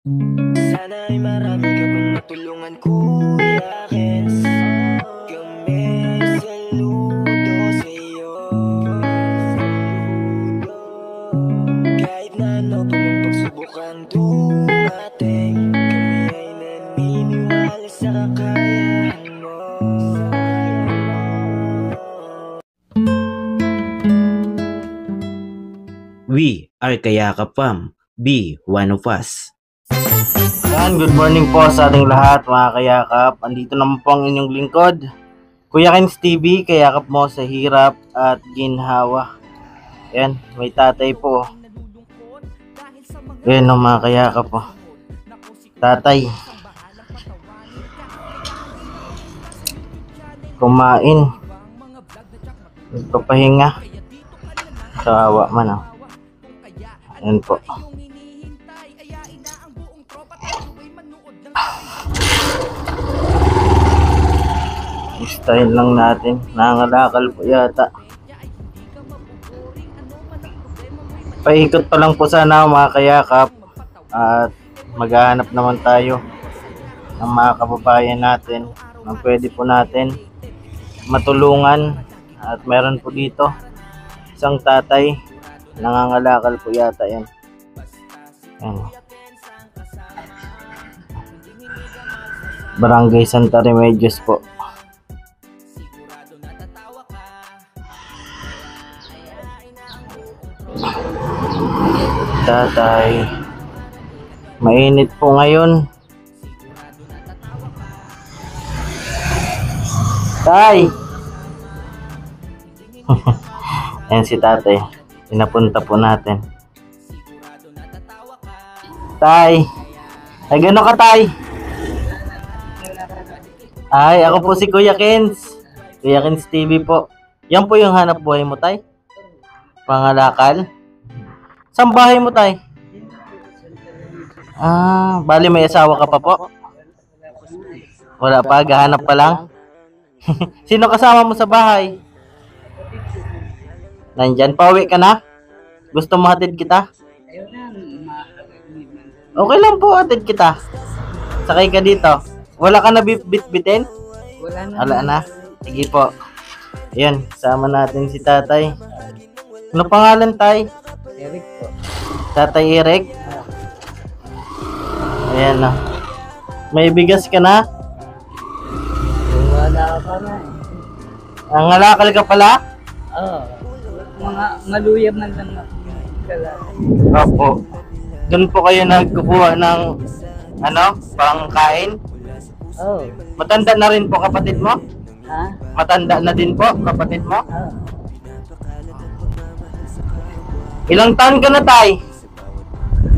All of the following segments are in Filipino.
Sana ay marami ka pang matulungan, Kuya Kens. Kami saludo sa'yo. Kahit na ano pa mang pagsubukang dumating, kami ay naniniwala sa kakayahan mo. We are Kayakap Fam. Be one of us. Yan, good morning po sa ating lahat mga kayakap. Andito naman po ang inyong lingkod, Kuya Kens TV, kayakap mo sa hirap at ginhawa. Yan, may tatay po. Yan o mga kayakap po. Tatay. Kumain. Nagpapahinga. Kawawa man o. Yan po. Style lang natin. Nangangalakal po yata. Paikot pa lang po sana mga kayakap. At maghahanap naman tayo ng mga kababayan natin na pwede po natin matulungan. At meron po dito isang tatay. Nangangalakal po yata yan. Yan. Barangay Santa Remedios po. Tatay, mainit po ngayon. Tay! Ayan si tatay. Pinapunta po natin. Tay! Ay, gano'n ka, tay? Ay, ako po si Kuya Kens. Kuya Kens TV po. Yan po yung hanap buhay mo, tay? Pangalakal? Saan bahay mo, tay? Bali may asawa ka pa po? Wala pa, gahanap pa lang? Sino kasama mo sa bahay? Nandyan, pauwi ka na? Gusto mo hatid kita? Okay lang po, hatid kita. Sakay ka dito. Wala ka na bit-bitin? Wala na. Sige po. Ayan, sama natin si tatay. Ano pangalan, tay? Eric po. Tatay Eric? Ayan na. May bigas ka na? Wala pa na Ang ngalakal ka pala? Oo. Mga maluyab man lang ako. Opo. Doon po kayo nagkukuha ng pangkain? Oo. Matanda na rin po kapatid mo? Ha? Matanda na din po kapatid mo? Oo. Ilang taon ka na, tay?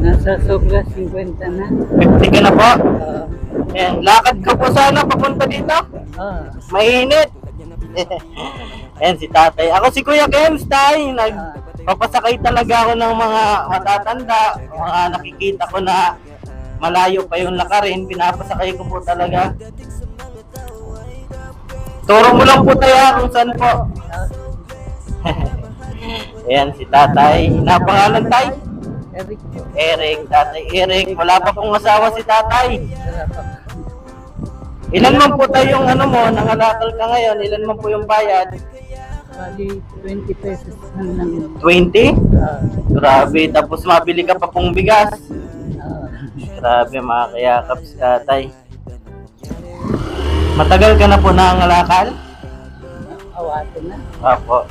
Nasa sobra 50 na. 50 ka na po? Oo. Ayan, lakad ka po sana papunta dito? Oo. Mainit. Ayan si tatay. Ako si Kuya Kens, tay. Nagpapasakay talaga ako ng mga matatanda. Mga nakikita ko na malayo pa yung lakarin. Pinapasakay ko po talaga. Turo mo lang po tayo kung saan po. Ayan si tatay. Napangalan, tay? Eric po. Eric, tatay Eric. Wala pa pong asawa si tatay. Wala pa. Ilan man po tayong nangalakal ka ngayon? Ilan man po yung bayad? Bali 20 pesos lang. 20? Oo. Grabe, tapos mabili ka pa pong bigas. Oo. Grabe mga kayakap si tatay. Matagal ka na po nangangalakal? Awatin na. Opo.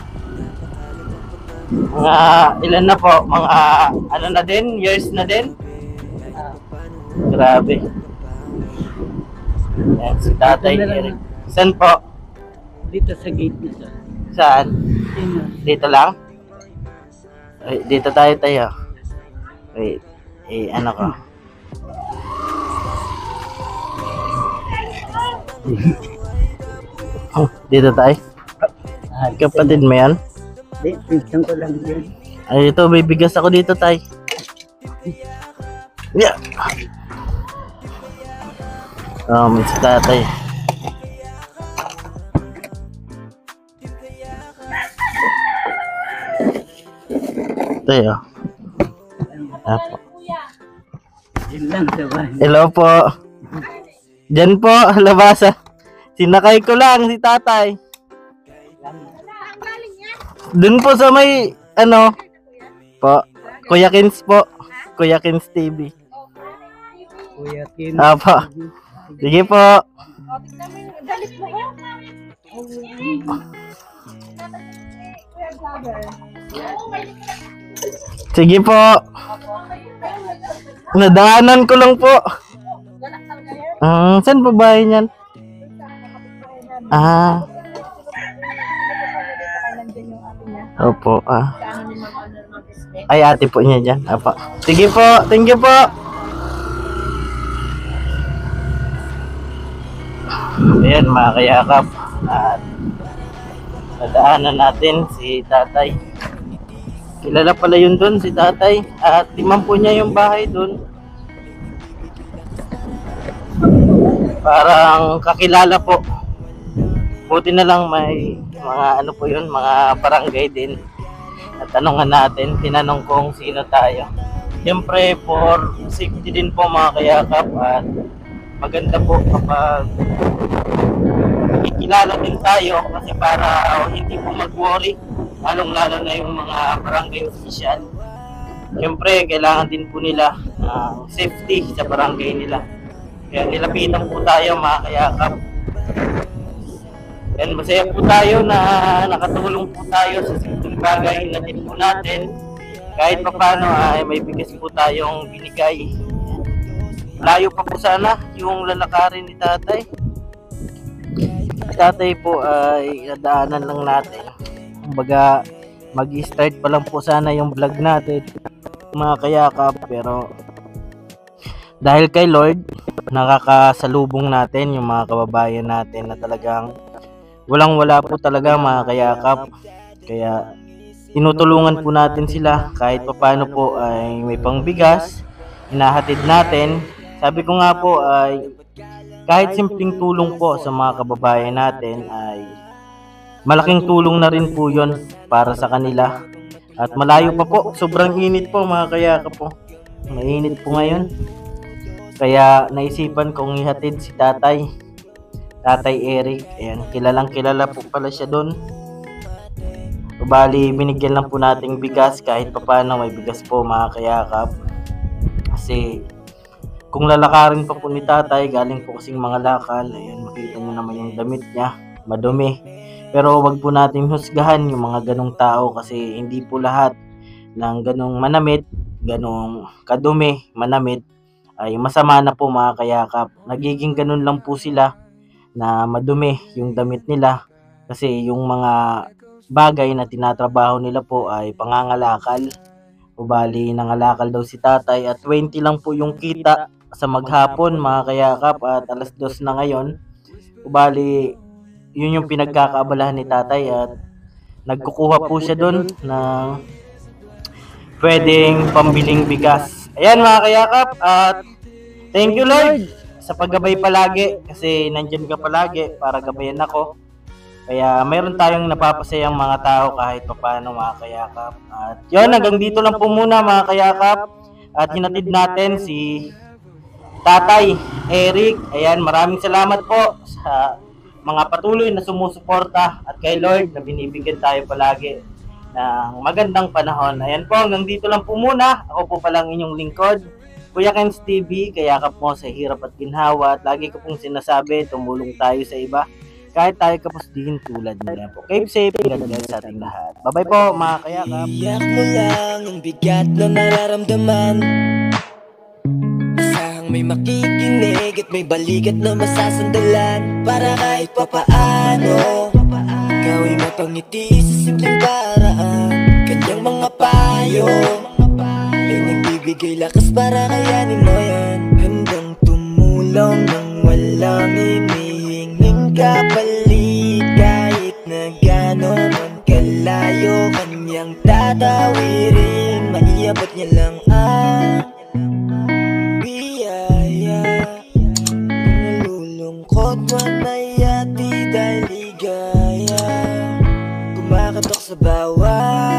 Mga ilan na po? Mga na din? Years na din? Grabe. Yan, si tatay Eric. Saan po? Dito sa gate nito. Saan? Sino? Dito lang? Ay, dito tayo. Wait. Ano ko? Dito tayo? Kapatid mo yan? Di, pinsan ko lang yun. Ay, ito, may bigas ako dito, tay. Yeah. May si tatay. Tayo. Apo. Yun lang sa bahay. Hello po. Diyan po, labasa. Sinakay ko lang si tatay. Dun po sa may, ano, po, Kuya Kins po. Kuya Kins TV. Kuya Kin. Apo. Sige po. Sige po. Nadaanan ko lang po. Saan po bahay niyan? Opo. Ay, ate po niya dyan. Apo. Sige po. Thank you po. Ayan mga kayakap. At nadaanan natin si tatay. Kilala pala yun dun si tatay. At timan po niya yung bahay dun. Parang kakilala po. Buti na lang may mga ano po yun, mga barangay din. At tanungan natin, tinanong kung sino tayo. Siyempre for safety din po mga kayakap. At maganda po kapag nakikilala din tayo kasi para hindi po mag-worry. Lalong-lalo na yung mga barangay official. Siyempre kailangan din po nila safety sa barangay nila. Kaya nilapitan po tayo mga kayakap. And masaya po tayo na nakatulong po tayo sa simpleng bagay na din po natin. Kahit pa paano ay may bigas po tayong binigay. Layo pa po sana yung lalakarin ni tatay. Tatay po ay nadaanan lang natin. Kumbaga mag-start pa lang po sana yung vlog natin mga kayakap. Pero dahil kay Lord, nakakasalubong natin yung mga kababayan natin na talagang walang-wala po talaga mga kayakap. Kaya tinutulungan po natin sila kahit paano po ay may pangbigas, hinahatid natin. Sabi ko nga po ay kahit simpleng tulong po sa mga kababayan natin ay malaking tulong na rin po yon para sa kanila. At malayo pa po, sobrang init po mga kayakap po. Mainit po ngayon. Kaya naisipan kong ihatid si Tatay Eric. Ayan, kilalang kilala po pala siya doon. Bali, binigyan lang po nating bigas kahit papaano may bigas po mga kayakap. Kasi kung lalakarin pa po ni Tatay, galing po kasing mga lakal. Ayan, makita nyo naman yung damit niya, madumi. Pero wag po natin husgahan yung mga ganong tao kasi hindi po lahat ng ganong manamit, ganong kadumi, manamit ay masama na po mga kayakap. Nagiging ganun lang po sila na madumi yung damit nila kasi yung mga bagay na tinatrabaho nila po ay pangangalakal. Ubali nangalakal daw si tatay at 20 lang po yung kita sa maghapon mga kayakap at alas 2 na ngayon. Ubali yun yung pinagkakaabalahan ni tatay at nagkukuha po siya doon ng pwedeng pambiling bigas. Ayan mga kayakap at thank you Lord sa paggabay palagi kasi nandyan ka palagi para gabayan ako. Kaya mayroon tayong napapasayang mga tao kahit paano mga kayakap. At yun, hanggang dito lang po muna mga kayakap. At hinatid natin si Tatay Eric. Ayan, maraming salamat po sa mga patuloy na sumusuporta at kay Lord na binibigyan tayo palagi ng magandang panahon. Ayan po, hanggang dito lang po muna. Ako po palang inyong lingkod, Kuya Kins TV, kayakap mo sa hirap at ginhawa. At lagi ko pong sinasabi, tumulong tayo sa iba. Kahit tayo kapusdihin tulad nila po. Keep safe, God bless sa ating lahat. Bye-bye po mga kayakap. Iyak mo lang ang bigat na nararamdaman. Asahang may makikinig at may balikat na masasandalan. Para kahit papaano ikaw ay mapangiti sa simpleng paraan. Kanyang mga payo ay nagbibigay lakas para kayanin mo yan. Handang tumulong nang walang hinihinging kapalit. Kahit na gano'n man kalayo kanyang tatawirin. Maiabot niya lang ang biyaya. Nalulungkot man ay ati dahil ligaya. Kumakatok sa bawat